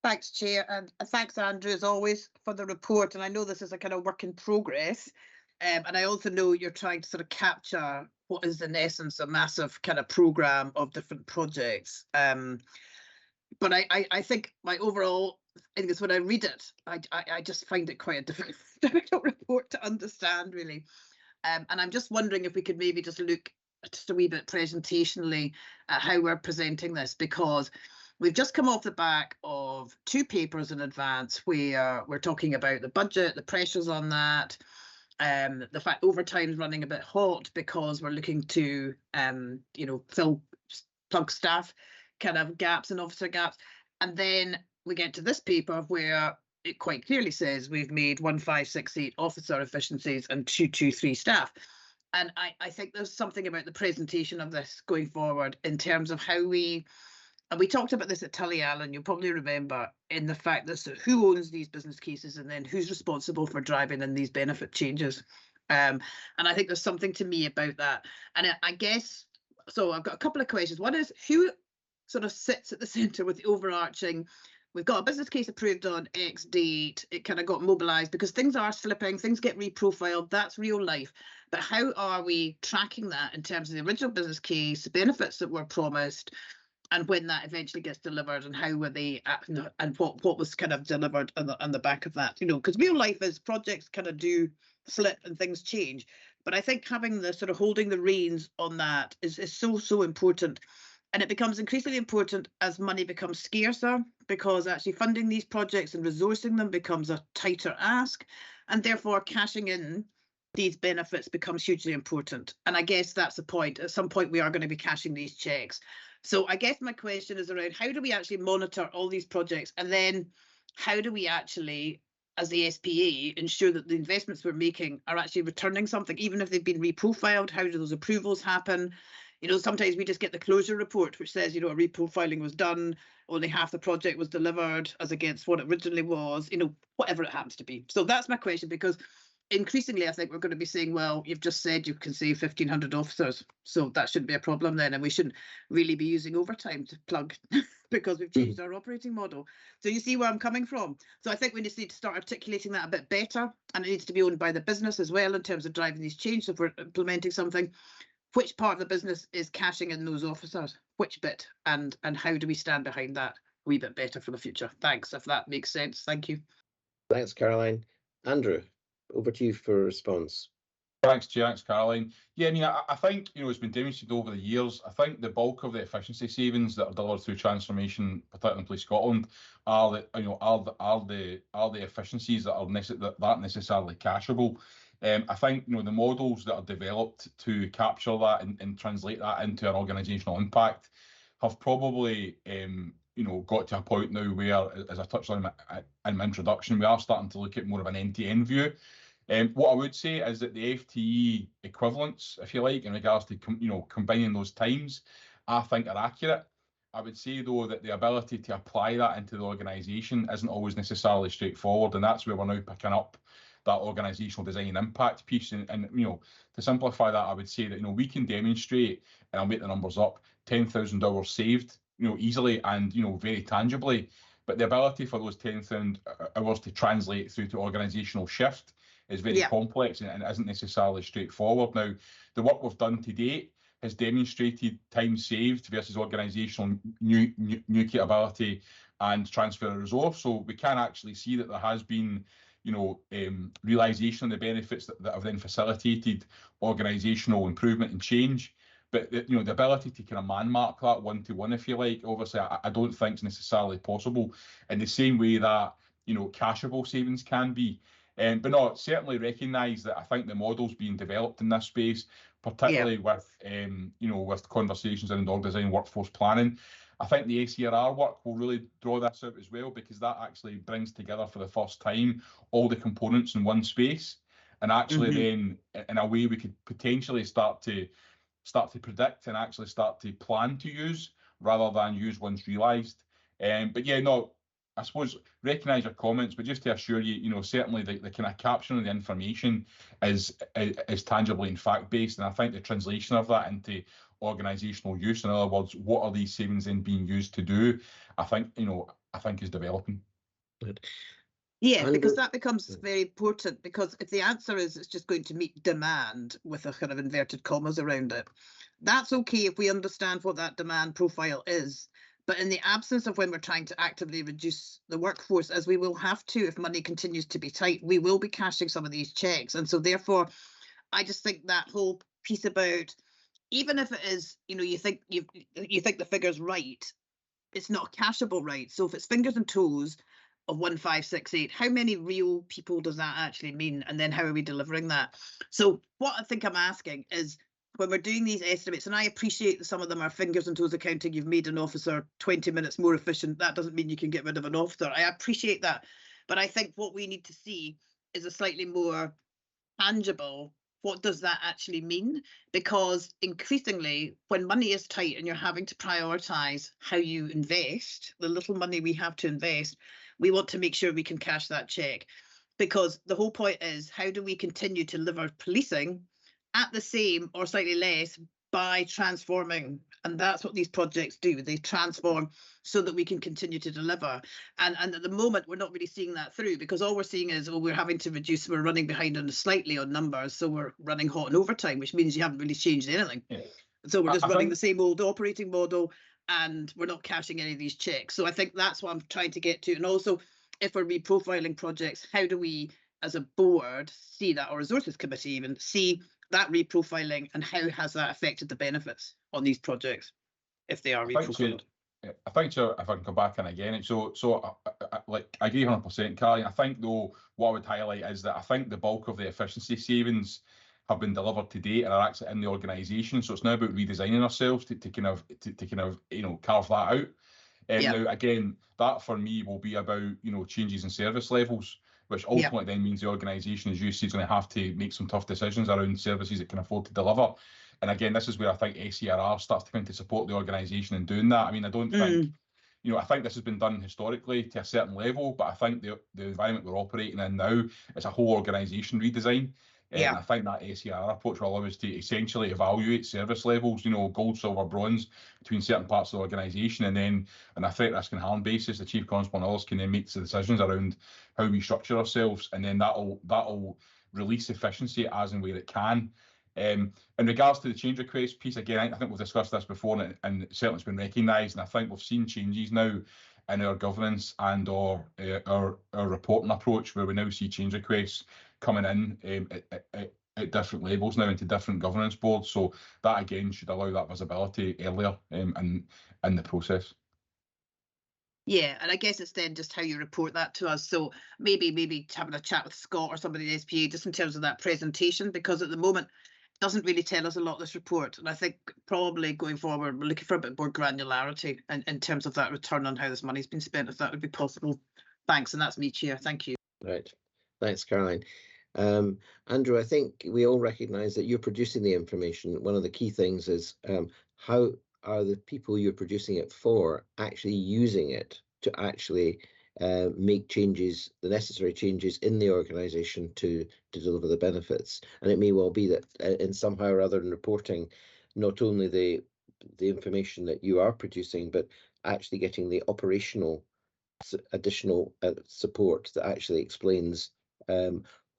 Thanks, Chair, and thanks, Andrew, as always, for the report. And I know this is a kind of work in progress, and I also know you're trying to sort of capture what is in essence a massive kind of programme of different projects. But I think my overall thing is when I read it, I just find it quite a difficult report to understand, really. And I'm just wondering if we could maybe just look just a wee bit presentationally at how we're presenting this, because we've just come off the back of 2 papers in advance where we're talking about the budget, the pressures on that, the fact overtime's running a bit hot because we're looking to, plug staff kind of gaps and officer gaps. And then we get to this paper where it quite clearly says we've made 1,568 officer efficiencies and 223 staff. And I think there's something about the presentation of this going forward in terms of how and we talked about this at Tully Allen, you'll probably remember, in the fact that who owns these business cases and then who's responsible for driving in these benefit changes. And I think there's something to me about that. And I guess, so I've got a couple of questions. One is, who sort of sits at the centre with the overarching, we've got a business case approved on X date, it kind of got mobilised because things are slipping, things get reprofiled, that's real life. But how are we tracking that in terms of the original business case, the benefits that were promised, and when that eventually gets delivered, and how were they, and what was kind of delivered on the back of that? Because real life is projects kind of do slip and things change. But I think having the sort of holding the reins on that is so important. And it becomes increasingly important as money becomes scarcer, because actually funding these projects and resourcing them becomes a tighter ask, and therefore cashing in these benefits becomes hugely important. And I guess that's the point. At some point, we are going to be cashing these checks. So I guess my question is around how do we actually monitor all these projects? And then how do we actually, as the SPA, ensure that the investments we're making are actually returning something, even if they've been reprofiled? How do those approvals happen? Sometimes we just get the closure report, which says, a reprofiling was done, only half the project was delivered as against what it originally was, whatever it happens to be. So that's my question, because increasingly, I think we're going to be saying, well, you've just said you can save 1,500 officers, so that shouldn't be a problem then, and we shouldn't really be using overtime to plug because we've changed our operating model. So you see where I'm coming from. So I think we just need to start articulating that a bit better, and it needs to be owned by the business as well in terms of driving these changes. If we're implementing something, which part of the business is cashing in those officers, which bit, and how do we stand behind that a wee bit better for the future? Thanks, if that makes sense. Thank you. Thanks, Caroline. Andrew, over to you for a response. Thanks, Chair. Thanks, Caroline. Yeah, I think it's been demonstrated over the years. I think the bulk of the efficiency savings that are delivered through transformation, particularly in Police Scotland, are the efficiencies that are necessarily cashable. I think the models that are developed to capture that and translate that into an organisational impact have probably got to a point now where, as I touched on in my introduction, we are starting to look at more of an end-to-end view. What I would say is that the FTE equivalents, if you like, in regards to combining those times, I think are accurate. I would say, though, that the ability to apply that into the organisation isn't always necessarily straightforward, and that's where we're now picking up that organisational design and impact piece. And you know, to simplify that, I would say that, you know, we can demonstrate, and I'll make the numbers up, 10,000 hours saved, you know, easily and, you know, very tangibly. But the ability for those 10,000 hours to translate through to organisational shift is very complex and isn't necessarily straightforward. Now, the work we've done to date has demonstrated time saved versus organisational new capability and transfer of resource. So we can actually see that there has been, you know, realisation of the benefits that have then facilitated organisational improvement and change. But you know, the ability to kind of man-mark that one-to-one, if you like, obviously I don't think is necessarily possible in the same way that, you know, cashable savings can be. But no, certainly recognise that I think the model's being developed in this space, particularly with, you know, with conversations around org design, workforce planning. I think the ACRR work will really draw this out as well, because that actually brings together for the first time all the components in one space. And actually then, in a way, we could potentially start to predict and actually start to plan to use rather than use once realised. But yeah, no, I suppose recognise your comments, but just to assure you, you know, certainly the kind of capturing of the information is tangibly and fact-based, and I think the translation of that into organisational use, in other words, what are these savings then being used to do, I think, you know, I think is developing. Good. Yeah, because that becomes very important, because if the answer is it's just going to meet demand with a kind of inverted commas around it, that's okay if we understand what that demand profile is. But in the absence of when we're trying to actively reduce the workforce, as we will have to if money continues to be tight, we will be cashing some of these checks. And so therefore, I just think that whole piece about, even if it is, you know, you think the figure's right, it's not cashable right. So if it's fingers and toes of 1568, how many real people does that actually mean? And then how are we delivering that? So what I think I'm asking is, when we're doing these estimates, and I appreciate that some of them are fingers and toes accounting, you've made an officer 20 minutes more efficient, that doesn't mean you can get rid of an officer. I appreciate that. But I think what we need to see is a slightly more tangible, what does that actually mean? Because increasingly, when money is tight and you're having to prioritise how you invest, the little money we have to invest, we want to make sure we can cash that check. Because the whole point is, how do we continue to deliver policing at the same or slightly less by transforming? And that's what these projects do. They transform so that we can continue to deliver. And at the moment, we're not really seeing that through, because all we're seeing is, oh, we're having to reduce, we're running behind on slightly on numbers. So we're running hot on overtime, which means you haven't really changed anything. Yeah. So we're just running the same old operating model, and we're not cashing any of these checks. So I think that's what I'm trying to get to. And also, if we're reprofiling projects, how do we, as a board, see that, or resources committee even, see that reprofiling, and how has that affected the benefits on these projects if they are reprofiled? I think so. If I can come back in again, so like I agree 100%, Carly. I think though what I would highlight is that I think the bulk of the efficiency savings have been delivered to date and are actually in the organisation. So it's now about redesigning ourselves to kind of you know, carve that out. Now again, that for me will be about, you know, changes in service levels, which ultimately then means the organisation, as you see, is going to have to make some tough decisions around services it can afford to deliver. And again, this is where I think ACRR starts to come to support the organisation in doing that. I mean, I don't think, you know, I think this has been done historically to a certain level, but I think the environment we're operating in now is a whole organisation redesign. And I think that ACRR approach will allow us to essentially evaluate service levels, you know, gold, silver, bronze, between certain parts of the organisation, and then on a threat, risk and harm basis, the chief constable and others can then make the decisions around how we structure ourselves, and then that'll release efficiency as and where it can. In regards to the change request piece, again, I think we've discussed this before, and certainly it's been recognised, and I think we've seen changes now in our governance and our reporting approach, where we now see change requests coming in at different levels now into different governance boards. So that again should allow that visibility earlier in the process. Yeah, and I guess it's then just how you report that to us. So maybe having a chat with Scott or somebody at the SPA just in terms of that presentation, because at the moment it doesn't really tell us a lot, this report. And I think probably going forward, we're looking for a bit more granularity in terms of that return on how this money's been spent, if that would be possible. Thanks, and that's me, Chair. Thank you. Right. Thanks, Caroline. Andrew, I think we all recognise that you're producing the information. One of the key things is how are the people you're producing it for actually using it to actually make changes, the necessary changes in the organisation to deliver the benefits. And it may well be that in somehow or other in reporting, not only the information that you are producing, but actually getting the operational additional support that actually explains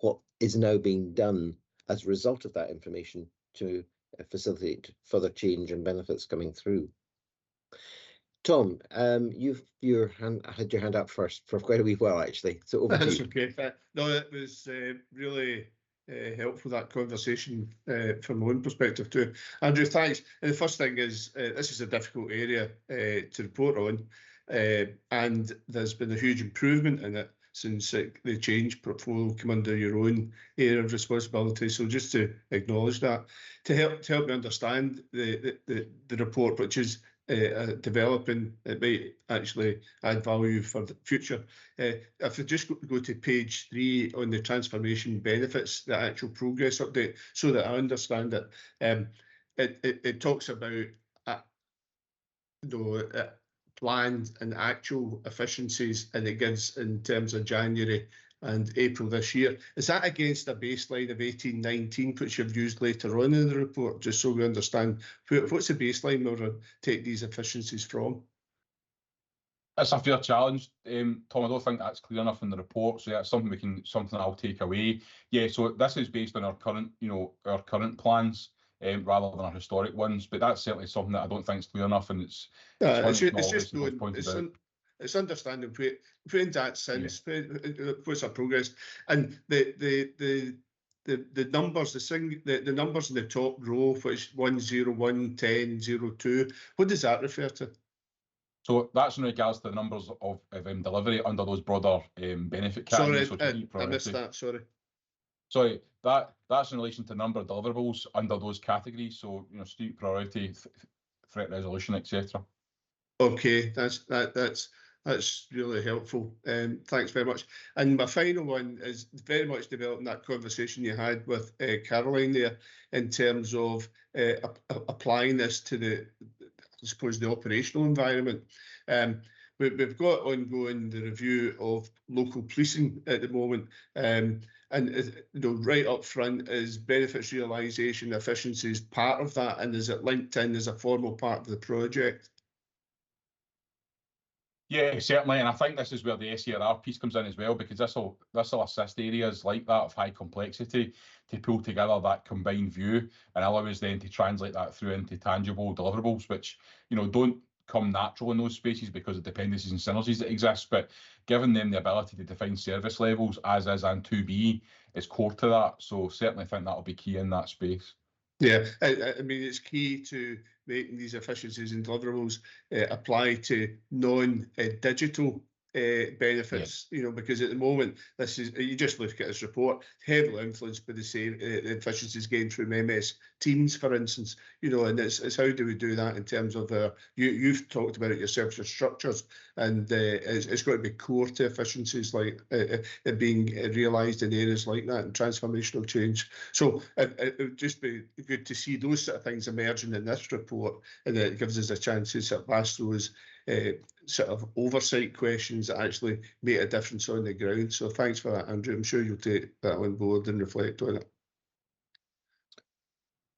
what is now being done as a result of that information to facilitate further change and benefits coming through. Tom, you've had your hand up first for quite a wee while, actually. So over to you. That's okay. No, it was really helpful, that conversation from my own perspective too. Andrew, thanks. And the first thing is, this is a difficult area to report on, and there's been a huge improvement in it since the change portfolio came under your own area of responsibility. So just to acknowledge that, to help me understand the report, which is developing, it might actually add value for the future. If we just go to page 3 on the transformation benefits, the actual progress update, so that I understand it, it talks about planned and actual efficiencies, and it gives in terms of January and April this year. Is that against a baseline of 18-19, which you've used later on in the report, just so we understand what's the baseline we're take these efficiencies from? It's a fair challenge, Tom. I don't think that's clear enough in the report, so that's something I'll take away. Yeah, so this is based on our current, our current plans, rather than our historic ones. But that's certainly something that I don't think is clear enough, and it's just knowing, it's understanding when that since what's our progress, and the numbers, the numbers in the top row, which 101, 10, 02, what does that refer to? So that's in regards to the numbers of delivery under those broader benefit categories. Sorry, I missed that. Sorry, that's in relation to number of deliverables under those categories. So strategic priority, threat resolution, etc. Okay, that's really helpful. Thanks very much. And my final one is very much developing that conversation you had with Caroline there in terms of applying this to I suppose the operational environment. We've got ongoing the review of local policing at the moment, and right up front is benefits realisation efficiencies part of that, and is it linked in as a formal part of the project? Yeah, certainly, and I think this is where the SERR piece comes in as well, because this will assist areas like that of high complexity to pull together that combined view and allow us then to translate that through into tangible deliverables, which don't come natural in those spaces because of dependencies and synergies that exist. But giving them the ability to define service levels as is and to be is core to that. So certainly think that'll be key in that space. Yeah, I mean, it's key to making these efficiencies and deliverables apply to non-digital benefits, because at the moment, this is, you just look at this report, heavily influenced by the same efficiencies gained through MS Teams, for instance, and it's how do we do that in terms of, you've talked about it yourself, your structures, and it's got to be core to efficiencies like it being realised in areas like that and transformational change. So it would just be good to see those sort of things emerging in this report, and it gives us a chance to sort of ask those sort of oversight questions that actually make a difference on the ground. So thanks for that, Andrew. I'm sure you'll take that on board and reflect on it.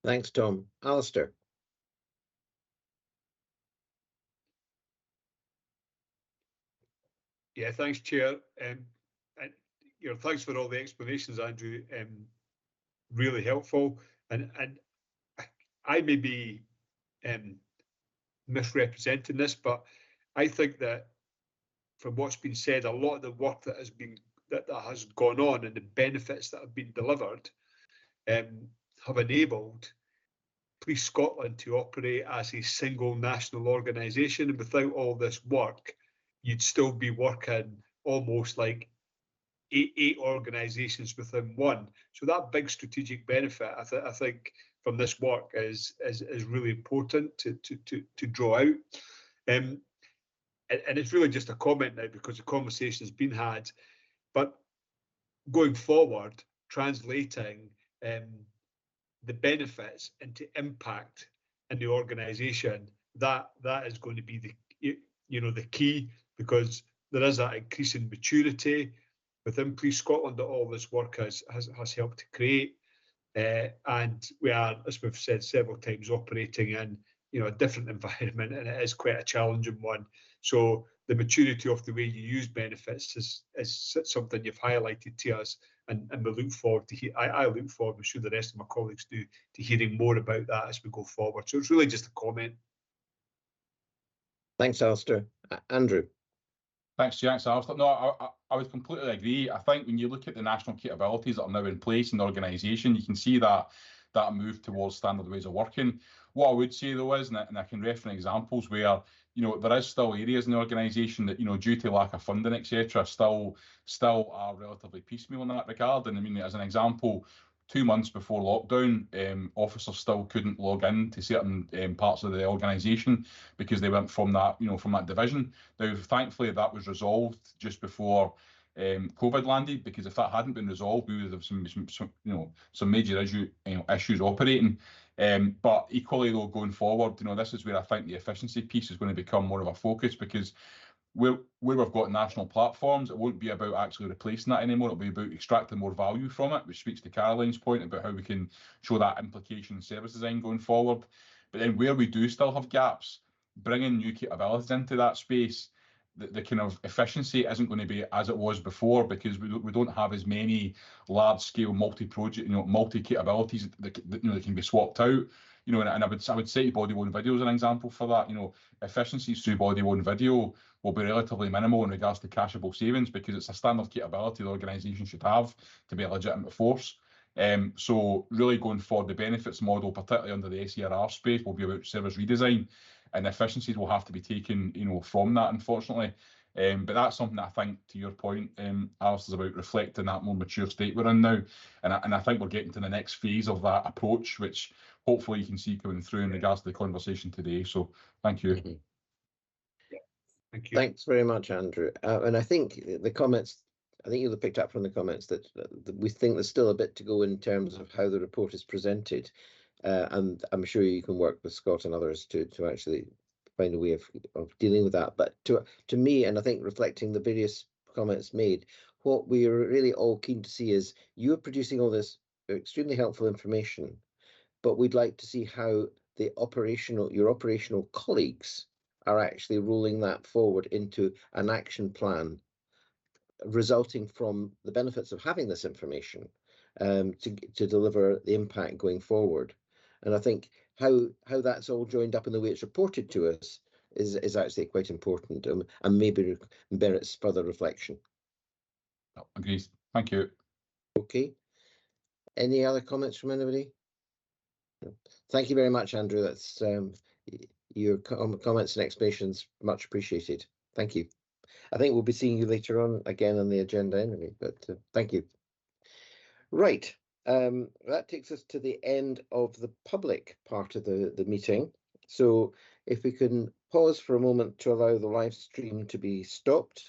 Thanks, Tom. Alistair. Yeah, thanks, Chair. And thanks for all the explanations, Andrew. Really helpful. And I may be misrepresenting this, but I think that from what's been said, a lot of the work that has gone on and the benefits that have been delivered have enabled Police Scotland to operate as a single national organisation. And without all this work, you'd still be working almost like eight organisations within one. So that big strategic benefit, I think, from this work is really important to draw out. And it's really just a comment now because the conversation has been had. But going forward, translating the benefits into impact in the organisation, that is going to be the key, because there is that increasing maturity within Police Scotland that all this work has helped to create. And we are, as we've said several times, operating in a different environment, and it is quite a challenging one. So the maturity of the way you use benefits is something you've highlighted to us, and we look forward to I look forward, I'm sure the rest of my colleagues do, to hearing more about that as we go forward. So it's really just a comment. Thanks, Alistair. Andrew. Thanks, Alistair. No, I would completely agree. I think when you look at the national capabilities that are now in place in the organisation, you can see that move towards standard ways of working. What I would say though is, and I can reference examples where there is still areas in the organisation that due to lack of funding, etc., still are relatively piecemeal in that regard. And I mean, as an example, 2 months before lockdown, officers still couldn't log in to certain parts of the organisation because they weren't from that from that division. Now, thankfully, that was resolved just before COVID landed, because if that hadn't been resolved, we would have some major issues operating. But equally though, going forward, this is where I think the efficiency piece is going to become more of a focus, because where we've got national platforms, it won't be about actually replacing that anymore. It'll be about extracting more value from it, which speaks to Caroline's point about how we can show that implication in service design going forward. But then where we do still have gaps, bringing new capabilities into that space, the kind of efficiency isn't going to be as it was before, because we don't have as many large-scale multi-project, multi-capabilities that can be swapped out. And I would say body-worn video is an example for that. Efficiencies through body-worn video will be relatively minimal in regards to cashable savings, because it's a standard capability the organisation should have to be a legitimate force. So really going forward, the benefits model, particularly under the SERR space, will be about service redesign, and efficiencies will have to be taken, from that, unfortunately. But that's something that I think, to your point, Alistair, is about reflecting that more mature state we're in now. And I think we're getting to the next phase of that approach, which hopefully you can see coming through in regards to the conversation today. So thank you. Mm-hmm. Thank you. Thanks very much, Andrew. And I think the comments, I think you'll have picked up from the comments that we think there's still a bit to go in terms of how the report is presented. And I'm sure you can work with Scott and others to actually find a way of dealing with that. But to me, and I think reflecting the various comments made, what we are really all keen to see is you're producing all this extremely helpful information, but we'd like to see how your operational colleagues are actually rolling that forward into an action plan resulting from the benefits of having this information to deliver the impact going forward. And I think how that's all joined up in the way it's reported to us is actually quite important, and maybe merits further reflection. Agreed. Thank you. Okay. Any other comments from anybody? No. Thank you very much, Andrew. That's your comments and explanations much appreciated. Thank you. I think we'll be seeing you later on again on the agenda anyway, but thank you. Right. That takes us to the end of the public part of the meeting. So if we can pause for a moment to allow the live stream to be stopped,